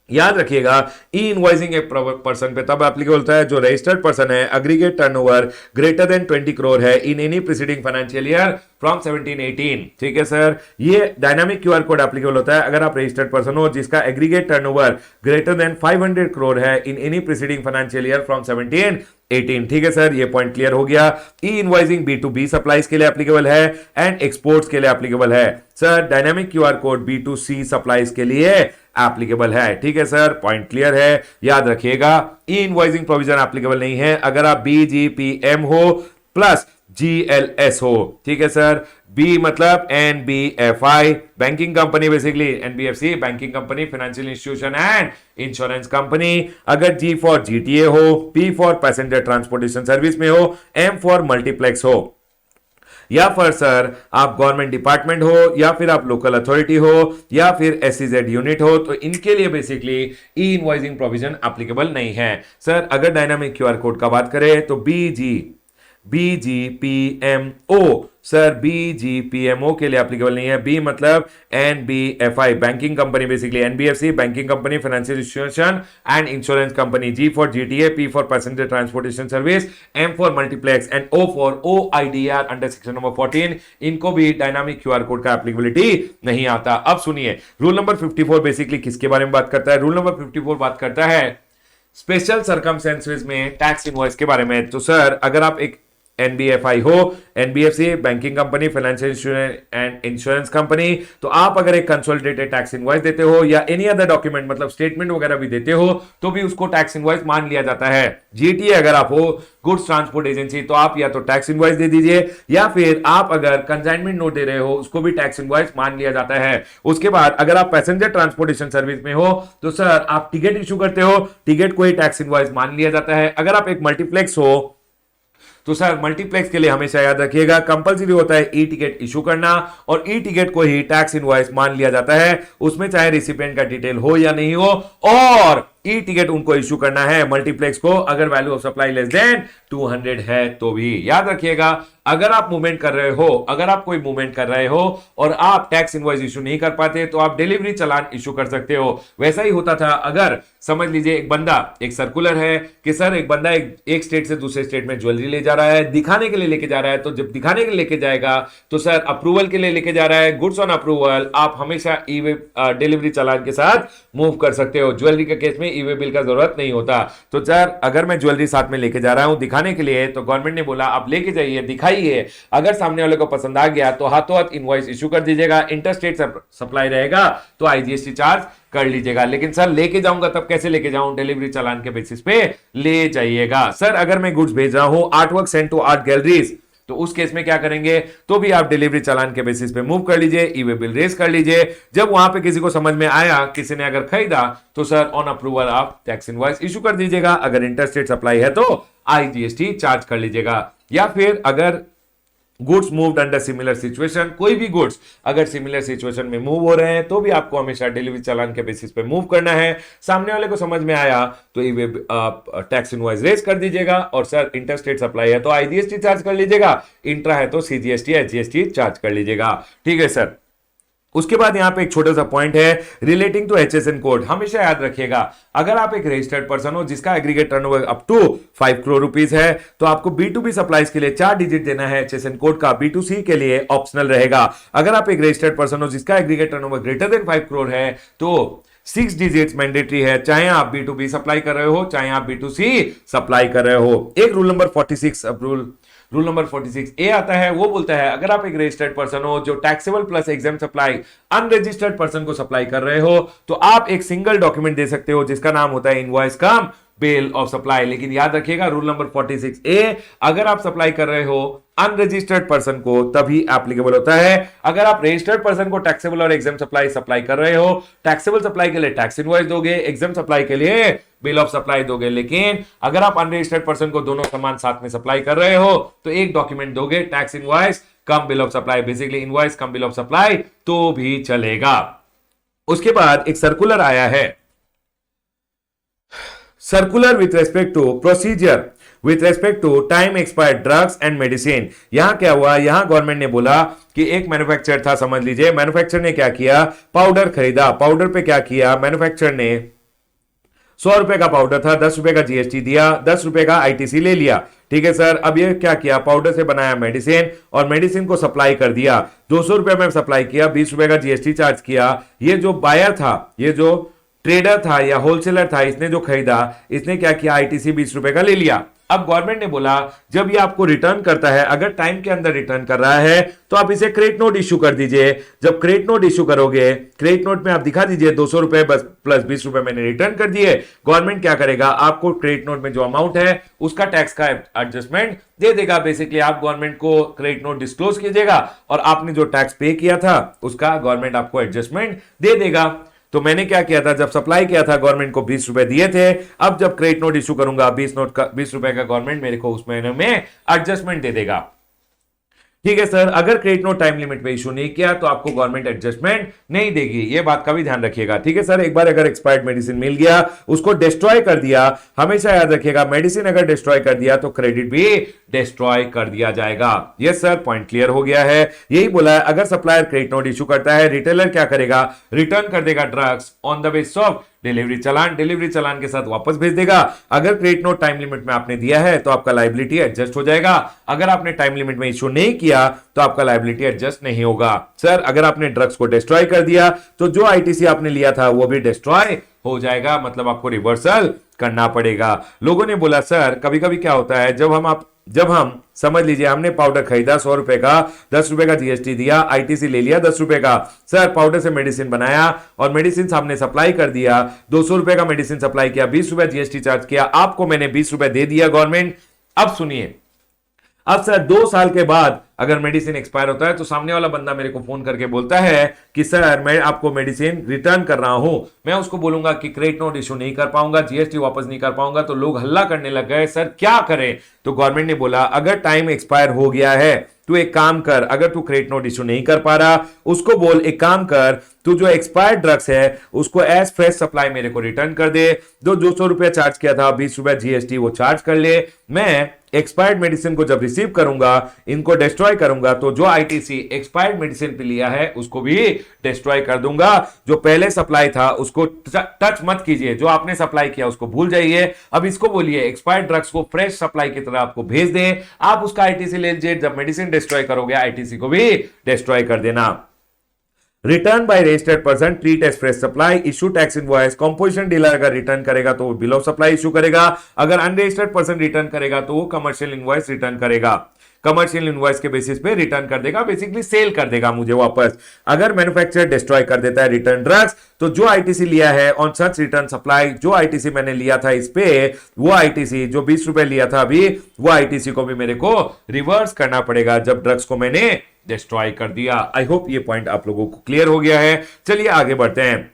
याद रखिएगा, ई इनवॉइसिंग एक पर्सन पे तब एप्लीकेबल होता है जो रजिस्टर्ड पर्सन है, aggregate turnover greater than 20 crore है in any preceding financial year from 17-18। ठीक है सर, ये डायनामिक क्यूआर कोड एप्लीकेबल होता है अगर आप रजिस्टर्ड पर्सन हो जिसका aggregate turnover greater than 500 crore है in any preceding financial year from 17-18। ठीक है सर, ये पॉइंट क्लियर हो गया। ई इनवॉइसिंग B2B सप्लाईज के लिए एप्लीकेबल है एंड एक्सपोर्ट्स के लिए एप्लीकेबल है। Sir dynamic QR code B2C supplies के लिए एप्लीकेबल है। ठीक है सर, पॉइंट क्लियर है। याद रखिएगा, ई इनवॉइसिंग प्रोविजन एप्लीकेबल नहीं है अगर आप BGPM हो प्लस GLS हो। ठीक है सर, बी मतलब NBFI banking company, basically NBFC banking company, financial institution and insurance company. अगर G फॉर GTA हो, P for passenger transportation service में हो, M फॉर मल्टीप्लेक्स हो, या फिर सर आप गवर्नमेंट डिपार्टमेंट हो, या फिर आप लोकल अथॉरिटी हो, या फिर SEZ यूनिट हो, तो इनके लिए बेसिकली ई इनवॉइसिंग प्रोविजन एप्लीकेबल नहीं है। सर अगर डायनामिक क्यूआर कोड का बात करें तो BGPMO, सर BGPMO के लिए एप्लीकेबल नहीं है। बी मतलब NBFI banking company, basically NBFC banking company, financial institution and insurance company. G for GTA, P for passenger transportation service, M for multiplex and O for OIDR under section number 14। इनको भी dynamic QR code का applicability नहीं आता। अब सुनिए, rule number 54 basically किसके बारे में बात करता है? रूल नंबर 54 बात करता है स्पेशल सर्कमस्टेंसेस में टैक्स इनवॉइस के बारे में। तो सर अगर आप एक NBFI हो, NBFC banking company, financial institution and insurance company, तो आप अगर एक कंसोलिडेटेड टैक्स इनवॉइस देते हो या एनी अदर डॉक्यूमेंट मतलब स्टेटमेंट वगैरह भी देते हो तो भी उसको टैक्स इनवॉइस मान लिया जाता है। GTA अगर आप हो, गुड्स ट्रांसपोर्ट एजेंसी, तो आप या तो टैक्स इनवॉइस दे दीजिए, या फिर आप अगर कंसाइनमेंट नोट दे रहे हो उसको भी टैक्स इनवॉइस मान लिया जाता है। उसके बाद अगर आप पैसेंजर ट्रांसपोर्टेशन सर्विस में हो तो सर आप टिकट इशू करते हो, टिकट को ही टैक्स इनवॉइस मान लिया जाता है। अगर आप एक मल्टीप्लेक्स हो तो सर मल्टीप्लेक्स के लिए हमेशा याद रखिएगा कंपलसरी होता है ई टिकट इशू करना, और ई टिकट को ही टैक्स इनवॉइस मान लिया जाता है, उसमें चाहे रिसिपिएंट का डिटेल हो या नहीं हो, और ई टिकट उनको इशू करना है मल्टीप्लेक्स को अगर value of supply less than 200 है तो भी। याद रखिएगा, अगर आप मूवमेंट कर रहे हो, अगर आप कोई मूवमेंट कर रहे हो और आप टैक्स इनवॉइस इशू नहीं कर पाते तो आप डिलीवरी चालान इशू कर सकते हो। वैसा ही होता था अगर समझ लीजिए एक बंदा, एक सर्कुलर है कि सर एक बंदा एक स्टेट से दूसरे स्टेट में ज्वेलरी ले जा रहा है, दिखाने के लिए लेके जा रहा है, तो जब दिखाने के लिए लेके जाएगा तो सर अप्रूवल के लिए लेके जा रहा है, गुड्स ऑन अप्रूवल, आप हमेशा ई वे डिलीवरी चालान के साथ मूव कर सकते हो। ज्वेलरी के केस में ई वे बिल का जरूरत नहीं होता। तो सर अगर मैं ज्वेलरी साथ में लेके जा रहा हूं दिखाने के लिए तो गवर्नमेंट ने बोला आप लेके जाइए, दिखाइए, अगर सामने वाले को पसंद आ गया तो हाथों हाथ इनवॉइस इशू कर दीजिएगा। इंटरस्टेट सप्लाई रहेगा तो IGST चार्ज कर लीजिएगा। लेकिन सर लेके जाऊंगा तब कैसे लेके जाऊं? डिलीवरी चालान के बेसिस पे ले जाइएगा। सर अगर मैं गुड्स भेज रहा हूं art work sent to art galleries तो उस केस में क्या करेंगे? तो भी आप डिलीवरी चालान के बेसिस पे मूव कर लीजिए, ई वे बिल रेज कर लीजिए। जब वहां पे किसी को समझ में आया, किसी ने अगर खरीदा तो सर ऑन अप्रूवल आप टैक्स इनवॉइस इशू कर दीजिएगा। अगर इंटरस्टेट सप्लाई है तो IGST चार्ज कर लीजिएगा। या फिर अगर goods moved under similar situation, कोई भी गुड्स अगर सिमिलर सिचुएशन में मूव हो रहे हैं तो भी आपको हमेशा डिलीवरी चालान के बेसिस पे मूव करना है। सामने वाले को समझ में आया तो ये टैक्स इनवॉइस रेज कर दीजिएगा, और सर इंटरस्टेट सप्लाई है तो IGST चार्ज कर लीजिएगा, इंट्रा है तो CGST HGST चार्ज कर लीजिएगा। ठीक है सर। उसके बाद यहां पे एक छोटा सा पॉइंट है रिलेटिंग टू HSN कोड। हमेशा याद रखिएगा, अगर आप एक रजिस्टर्ड पर्सन हो जिसका aggregate turnover up to 5 crore rupees है तो आपको B2B सप्लाईज के लिए 4 डिजिट देना है HSN कोड का। B2C के लिए ऑप्शनल रहेगा। अगर आप एक रजिस्टर्ड पर्सन हो जिसका aggregate turnover greater then 5 crore है तो 6 डिजिट्स मैंडेटरी है, चाहे आप B2B सप्लाई कर रहे हो चाहे आप B2C सप्लाई कर रहे हो। एक रूल नंबर 46 रूल नंबर 46 ए आता है, वो बोलता है अगर आप एक रजिस्टर्ड पर्सन हो जो taxable plus exempt supply unregistered person को सप्लाई कर रहे हो तो आप एक सिंगल डॉक्यूमेंट दे सकते हो जिसका नाम होता है invoice cum bill of supply. लेकिन याद रखिएगा रूल नंबर 46 ए, अगर आप सप्लाई कर रहे हो अनरजिस्टर्ड पर्सन को तभी एप्लीकेबल होता है। अगर आप रजिस्टर्ड पर्सन को टैक्सेबल और एग्जाम सप्लाई कर रहे हो, टैक्सेबल सप्लाई के लिए टैक्स इनवॉइस दोगे, एग्जाम सप्लाई के लिए बिल ऑफ सप्लाई दोगे। लेकिन अगर आप अनरजिस्टर्ड पर्सन को दोनों समान साथ में सप्लाई कर रहे हो तो एक डॉक्यूमेंट दोगे, tax invoice cum bill of supply, basically invoice cum bill of supply, तो भी चलेगा। उसके बाद एक सर्कुलर आया है, circular with respect to procedure with respect to time expired drugs and medicine. यहां क्या हुआ? यहां गवर्नमेंट ने बोला कि एक मैन्युफैक्चरर था, समझ लीजिए मैन्युफैक्चरर ने क्या किया, पाउडर खरीदा। पाउडर पे क्या किया मैन्युफैक्चरर ने? 100 रुपए का पाउडर था, 10 रुपए का जीएसटी दिया, 10 रुपए का आईटीसी ले लिया। ठीक है सर, अब ये क्या किया, पाउडर से बनाया मेडिसिन और मेडिसिन को सप्लाई कर दिया, 200 रुपए में सप्लाई किया, 20 रुपए का जीएसटी चार्ज किया। ये जो बायर था, ये जो ट्रेडर था या होलसेलर था, इसने जो खरीदा, इसने क्या किया, आईटीसी 20 रुपए का ले लिया। अब गवर्नमेंट ने बोला जब ये आपको रिटर्न करता है, अगर टाइम के अंदर रिटर्न कर रहा है तो आप इसे क्रेडिट नोट इश्यू कर दीजिए। जब क्रेडिट नोट इश्यू करोगे, क्रेडिट नोट में आप दिखा दीजिए 200 रुपए बस प्लस 20 रुपए मैंने रिटर्न कर दिए। गवर्नमेंट क्या करेगा, आपको क्रेडिट नोट में जो अमाउंट है उसका टैक्स का एडजस्टमेंट दे देगा। बेसिकली आप गवर्नमेंट को क्रेडिट नोट डिस्क्लोज कीजिएगा और आपने जो टैक्स पे किया था उसका गवर्नमेंट आपको एडजस्टमेंट दे देगा। तो मैंने क्या किया था, जब सप्लाई किया था गवर्नमेंट को 20 रुपए दिए थे, अब जब क्रेडिट नोट इशू करूंगा 20 रुपए का गवर्नमेंट मेरे को उस महीने में एडजस्टमेंट दे देगा। ठीक है सर, अगर क्रेडिट नोट टाइम लिमिट में इशू नहीं किया तो आपको गवर्नमेंट एडजस्टमेंट नहीं देगी, ये बात का भी ध्यान रखिएगा। ठीक है सर, एक बार अगर एक्सपायर्ड मेडिसिन मिल गया, उसको डिस्ट्रॉय कर दिया, हमेशा याद रखिएगा मेडिसिन अगर डिस्ट्रॉय कर दिया तो क्रेडिट भी डिस्ट्रॉय कर दिया जाएगा। यस सर, पॉइंट क्लियर हो गया है। यही बोला है, अगर सप्लायर क्रेडिट नोट इशू करता है, रिटेलर क्या करेगा, रिटर्न कर देगा drugs on the basis of delivery challan, delivery challan के साथ वापस भेज देगा। अगर क्रेडिट नोट टाइम लिमिट में आपने दिया है तो आपका लायबिलिटी एडजस्ट हो जाएगा, अगर आपने टाइम लिमिट में इशू नहीं किया तो आपका लायबिलिटी एडजस्ट नहीं होगा। सर, अगर आपने ड्रग्स को डिस्ट्रॉय कर दिया तो जो आईटीसी आपने लिया था वो भी डिस्ट्रॉय हो जाएगा, मतलब आपको रिवर्सल करना पड़ेगा। लोगों ने बोला सर कभी कभी क्या होता है, जब हम समझ लीजिए हमने पाउडर खरीदा 100 रुपए का, 10 रुपए का जीएसटी दिया, आईटीसी ले लिया 10 रुपए का। सर, पाउडर से मेडिसिन बनाया और मेडिसिन हमने सप्लाई कर दिया, 200 रुपए का मेडिसिन सप्लाई किया, 20 रुपए जीएसटी चार्ज किया, आपको मैंने 20 रुपए दे दिया गवर्नमेंट। अब सुनिए, अब सर 2 साल के बाद अगर मेडिसिन एक्सपायर होता है तो सामने वाला बंदा मेरे को फोन करके बोलता है कि सर मैं आपको मेडिसिन रिटर्न कर रहा हूं। मैं उसको बोलूंगा कि क्रेडिट नोट इशू नहीं कर पाऊंगा, जीएसटी वापस नहीं कर पाऊंगा, तो लोग हल्ला करने लग गए, सर क्या करें। तो गवर्नमेंट ने बोला अगर टाइम एक्सपायर हो गया है तू एक काम कर, अगर तू क्रेडिट नोट इशू नहीं कर पा रहा, उसको बोल एक काम कर, तू जो एक्सपायर्ड ड्रग्स है उसको एज फ्रेश सप्लाई मेरे को रिटर्न कर दे, जो 200 रुपया चार्ज किया था 20 रुपया जीएसटी वो चार्ज कर ले। मैं एक्सपायर्ड मेडिसिन को जब रिसीव करूंगा, इनको डिस्ट्रॉय करूंगा, तो जो आईटीसी एक्सपायर्ड मेडिसिन पे लिया है उसको भी डिस्ट्रॉय कर दूंगा। जो पहले सप्लाई था उसको टच मत कीजिए, जो आपने सप्लाई किया उसको भूल जाइए। अब इसको बोलिए एक्सपायर्ड ड्रग्स को फ्रेश सप्लाई की तरह आपको भेज दे, आप उसका आईटीसी ले लीजिए, जब मेडिसिन डिस्ट्रॉय करोगे आईटीसी को भी डिस्ट्रॉय कर देना। Return by registered person treat as fresh supply, issue tax invoice. Composition dealer अगर रिटर्न करेगा तो वो बिल ऑफ सप्लाई इशू करेगा, अगर अनरजिस्टर्ड पर्सन रिटर्न करेगा तो वो कमर्शियल इनवॉइस रिटर्न करेगा, कमर्शियल इनवॉइस के बेसिस पे रिटर्न कर देगा, बेसिकली सेल कर देगा मुझे वापस। अगर मैन्युफैक्चरर डिस्ट्रॉय कर देता है रिटर्न ड्रग्स, तो जो आईटीसी लिया है ऑन सच रिटर्न सप्लाई, जो आईटीसी मैंने लिया था इस पे, वो आईटीसी जो 20 रुपए लिया था अभी, वो आईटीसी को भी मेरे को रिवर्स करना पड़ेगा जब ड्रग्स को मैंने डिस्ट्रॉय कर दिया। आई होप ये पॉइंट आप लोगों को क्लियर हो गया है। चलिए आगे बढ़ते हैं।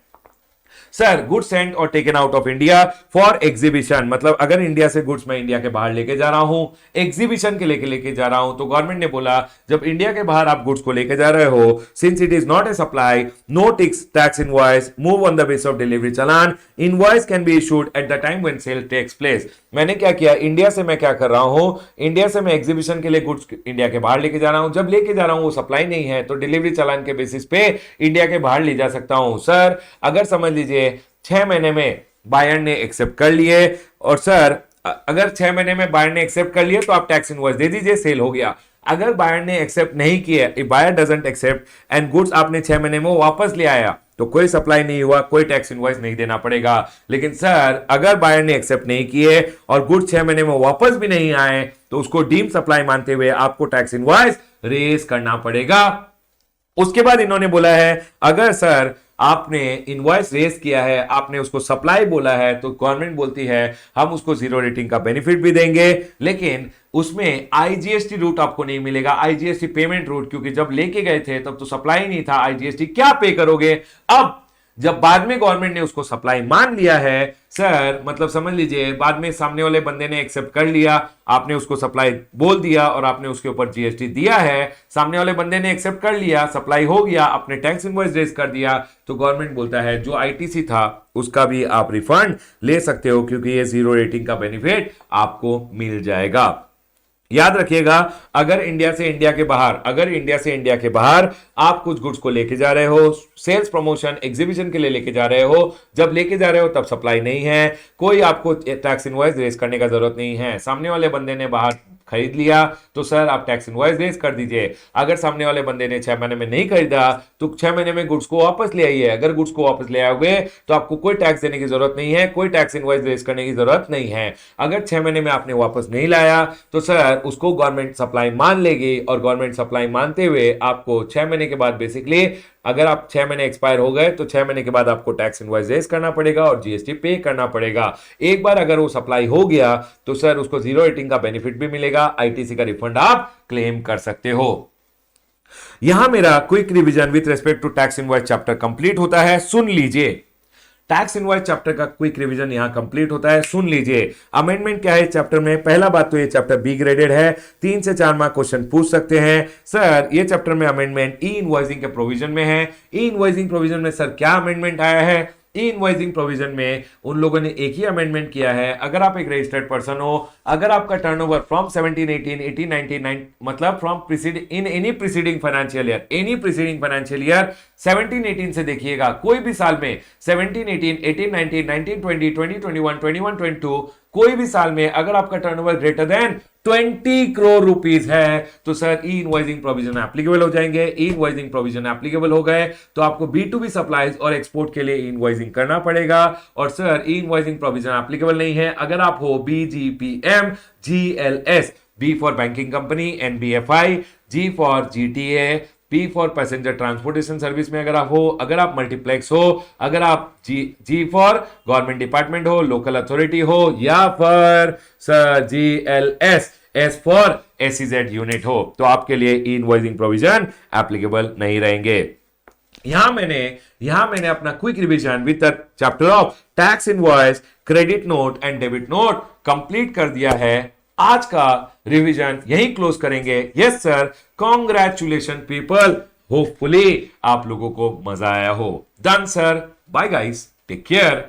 सर, गुड्स सेंट और taken out of India for exhibition, मतलब अगर इंडिया से गुड्स मैं इंडिया के बाहर लेके जा रहा हूं, एग्जीबिशन के लेके जा रहा हूं, तो गवर्नमेंट ने बोला जब इंडिया के बाहर आप गुड्स को लेके जा रहे हो, since it is not a supply, no tax invoice, move on the base of delivery challan, invoice can be issued at the time when sale takes place. मैंने क्या किया, इंडिया से मैं क्या कर रहा हूं, इंडिया से मैं एग्जीबिशन के लिए गुड्स इंडिया के बाहर लेके जा रहा हूं, जब लेके जा रहा हूं वो सप्लाई नहीं है तो डिलीवरी चालान के बेसिस पे इंडिया के बाहर ले जा सकता हूं। सर, अगर समझ लीजिए 6 महीने में बायर ने एक्सेप्ट कर लिए, और सर अगर 6 महीने में बायर ने एक्सेप्ट कर लिए तो आप टैक्स इनवॉइस दे दीजिए, सेल हो गया। अगर बायर ने एक्सेप्ट नहीं किया, if buyer doesn't accept and goods आपने 6 महीने में वापस ले आया, तो कोई सप्लाई नहीं हुआ, कोई टैक्स इनवॉइस नहीं देना पड़ेगा। लेकिन सर अगर बायर ने एक्सेप्ट नहीं किए और गुड्स 6 महीने में वापस भी नहीं आए, तो उसको डीम सप्लाई मानते हुए आपको टैक्स इनवॉइस रेज करना पड़ेगा। उसके बाद इन्होंने बोला है अगर सर आपने इनवॉइस रेज किया है, आपने उसको सप्लाई बोला है, तो गवर्नमेंट बोलती है हम उसको 0 रेटिंग का बेनिफिट भी देंगे, लेकिन उसमें आईजीएसटी रूट आपको नहीं मिलेगा, आईजीएसटी पेमेंट रूट, क्योंकि जब लेके गए थे तब तो सप्लाई नहीं था, आईजीएसटी क्या पे करोगे। अब जब बाद में गवर्नमेंट ने उसको सप्लाई मान लिया है, सर मतलब समझ लीजिए बाद में सामने वाले बंदे ने एक्सेप्ट कर लिया, आपने उसको सप्लाई बोल दिया और आपने उसके ऊपर जीएसटी दिया है, सामने वाले बंदे ने एक्सेप्ट कर लिया, सप्लाई हो गया, आपने टैक्स इनवॉइस रेज कर दिया, तो गवर्नमेंट बोलता है जो आईटीसी था उसका भी आप रिफंड ले सकते हो, क्योंकि ये 0 रेटिंग का बेनिफिट आपको मिल जाएगा। याद रखिएगा, अगर इंडिया से इंडिया के बाहर आप कुछ गुड्स को लेके जा रहे हो, सेल्स प्रमोशन एग्जीबिशन के लिए लेके जा रहे हो, जब लेके जा रहे हो तब सप्लाई नहीं है, कोई आपको टैक्स इनवॉइस रेज करने का जरूरत नहीं है। सामने वाले बंदे ने बाहर खरीद लिया तो सर आप टैक्स इनवॉइस रेज कर दीजिए। अगर सामने वाले बंदे ने 6 महीने में नहीं खरीदा तो 6 महीने में गुड्स को वापस ले आइए। अगर गुड्स को वापस ले आओगे तो आपको कोई टैक्स देने की जरूरत नहीं है, कोई टैक्स इनवॉइस रेज करने की जरूरत नहीं है। अगर 6 महीने में आपने वापस नहीं लाया तो सर उसको गवर्नमेंट सप्लाई मान लेगी, और गवर्नमेंट सप्लाई मानते हुए आपको 6 महीने के बाद बेसिकली, अगर आप 6 महीने एक्सपायर हो गए तो 6 महीने के बाद आपको टैक्स इनवॉइस रेज करना पड़ेगा और जीएसटी पे करना पड़ेगा। एक बार अगर वो सप्लाई हो गया तो सर उसको जीरो रेटिंग का बेनिफिट भी मिलेगा, आईटीसी का रिफंड आप क्लेम कर सकते हो। यहां मेरा quick revision with respect to tax invoice chapter complete होता है, सुन लीजिए। टैक्स इनवॉइस चैप्टर का क्विक रिवीजन यहां कंप्लीट होता है, सुन लीजिए। अमेंडमेंट क्या है इस चैप्टर में? पहला बात तो ये चैप्टर बी ग्रेडेड है, 3 से 4 मार्क क्वेश्चन पूछ सकते हैं। सर ये चैप्टर में अमेंडमेंट ई इनवॉइसिंग के प्रोविजन में है। ई इनवॉइसिंग प्रोविजन में सर क्या अमेंडमेंट आया है? ई इनवॉइसिंग प्रोविजन में उन लोगों ने एक ही अमेंडमेंट किया है, अगर आप एक रजिस्टर्ड पर्सन हो, अगर आपका टर्नओवर फ्रॉम 17-18, 18-19, मतलब from in any preceding financial year, any preceding financial year 17-18 से देखिएगा, कोई भी साल में 17-18, 18-19, 19-20, 20-21, 21-22, कोई भी साल में अगर आपका turnover greater than 20 crore rupees है तो सर ई इनवॉइसिंग प्रोविजन एप्लीकेबल हो जाएंगे। ई इनवॉइसिंग प्रोविजन एप्लीकेबल हो गए तो आपको B2B सप्लाईज और एक्सपोर्ट के लिए ई इनवॉइसिंग करना पड़ेगा। और सर ई इनवॉइसिंग प्रोविजन एप्लीकेबल नहीं है अगर आप हो BGPM, GLS, B for banking company, NBFI, G for GTA, P for passenger transportation service में अगर आप हो, अगर आप मल्टीप्लेक्स हो, अगर आप G फॉर गवर्नमेंट डिपार्टमेंट हो, लोकल अथॉरिटी हो, या फिर sir GLS, S for SEZ unit हो, तो आपके लिए ई इनवॉइसिंग प्रोविजन एप्लीकेबल नहीं रहेंगे। यहां मैंने अपना quick revision with the chapter of tax invoice, credit note and debit note complete कर दिया है। आज का रिवीजन यही क्लोज करेंगे। Yes sir, congratulation people, hopefully आप लोगों को मजा आया हो। Done sir, bye guys, take care.